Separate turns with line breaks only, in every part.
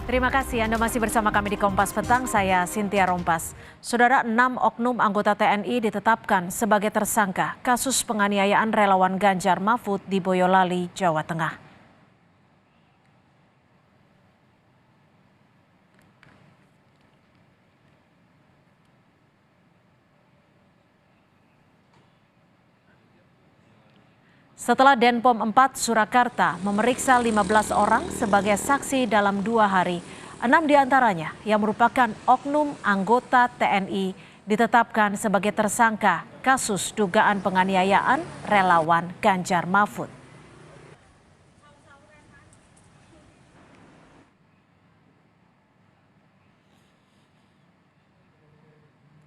Terima kasih Anda masih bersama kami di Kompas Petang, saya Cynthia Rompas. Saudara, 6 oknum anggota TNI ditetapkan sebagai tersangka kasus penganiayaan relawan Ganjar Mahfud di Boyolali, Jawa Tengah. Setelah Denpom 4 Surakarta memeriksa 15 orang sebagai saksi dalam 2 hari, 6 diantaranya yang merupakan oknum anggota TNI ditetapkan sebagai tersangka kasus dugaan penganiayaan relawan Ganjar Mahfud.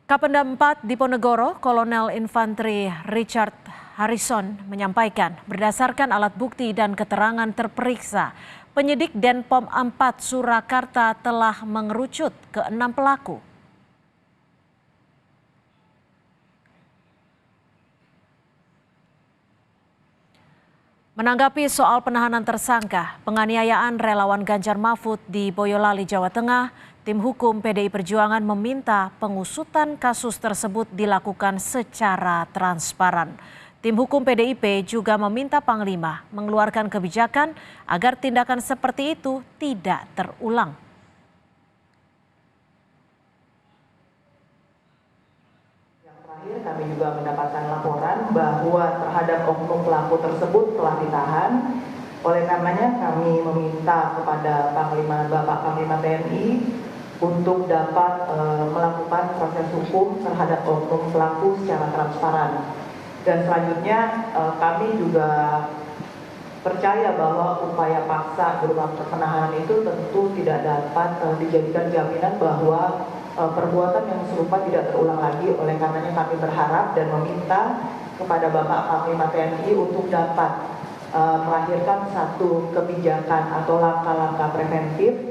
Kapendam 4 Diponegoro, Kolonel Infanteri Richard Harrison menyampaikan berdasarkan alat bukti dan keterangan terperiksa, penyidik Denpom 4 Surakarta telah mengerucut ke 6 pelaku. Menanggapi soal penahanan tersangka penganiayaan relawan Ganjar Mahfud di Boyolali, Jawa Tengah, tim hukum PDI Perjuangan meminta pengusutan kasus tersebut dilakukan secara transparan. Tim hukum PDIP juga meminta Panglima mengeluarkan kebijakan agar tindakan seperti itu tidak terulang.
Yang terakhir, kami juga mendapatkan laporan bahwa terhadap oknum pelaku tersebut telah ditahan. Oleh karenanya kami meminta kepada Bapak Panglima TNI untuk dapat melakukan proses hukum terhadap oknum pelaku secara transparan. Dan selanjutnya kami juga percaya bahwa upaya paksa berupa penahanan itu tentu tidak dapat dijadikan jaminan bahwa perbuatan yang serupa tidak terulang lagi. Oleh karenanya kami berharap dan meminta kepada Bapak Panglima TNI untuk dapat melahirkan satu kebijakan atau langkah-langkah preventif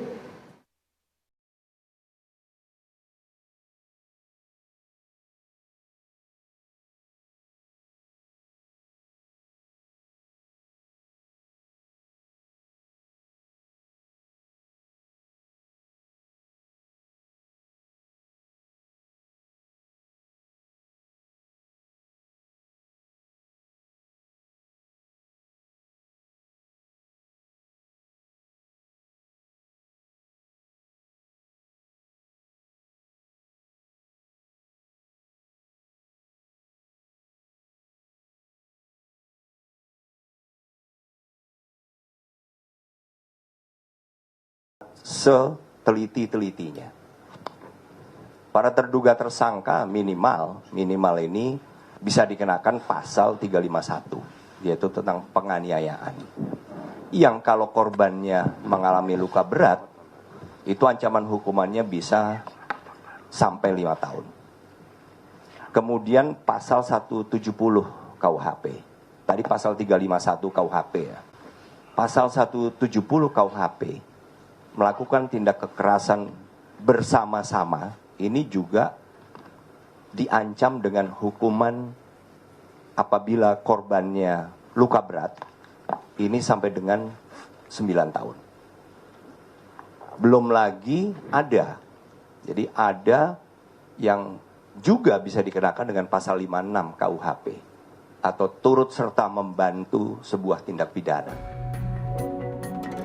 seteliti-telitinya. Para terduga tersangka minimal ini bisa dikenakan pasal 351, yaitu tentang penganiayaan. Yang kalau korbannya mengalami luka berat, itu ancaman hukumannya bisa sampai 5 tahun. Kemudian pasal 170 KUHP. Tadi pasal 351 KUHP ya. Pasal 170 KUHP melakukan tindak kekerasan bersama-sama, ini juga diancam dengan hukuman apabila korbannya luka berat, ini sampai dengan 9 tahun. Belum lagi jadi ada yang juga bisa dikenakan dengan pasal 56 KUHP, atau turut serta membantu sebuah tindak pidana.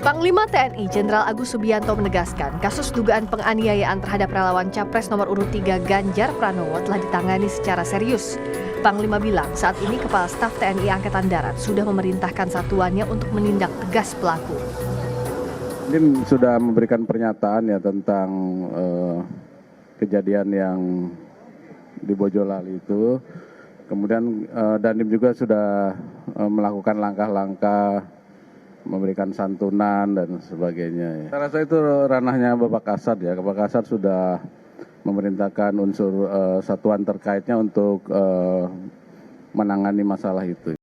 Panglima TNI Jenderal Agus Subianto menegaskan kasus dugaan penganiayaan terhadap relawan Capres nomor urut 3 Ganjar Pranowo telah ditangani secara serius. Panglima bilang saat ini Kepala Staf TNI Angkatan Darat sudah memerintahkan satuannya untuk menindak tegas pelaku.
Ini sudah memberikan pernyataan ya tentang kejadian yang di Boyolali itu. Kemudian Dandim juga sudah melakukan langkah-langkah memberikan santunan dan sebagainya. Saya rasa itu ranahnya Bapak Kasat ya. Bapak Kasat sudah memerintahkan unsur satuan terkaitnya untuk menangani masalah itu.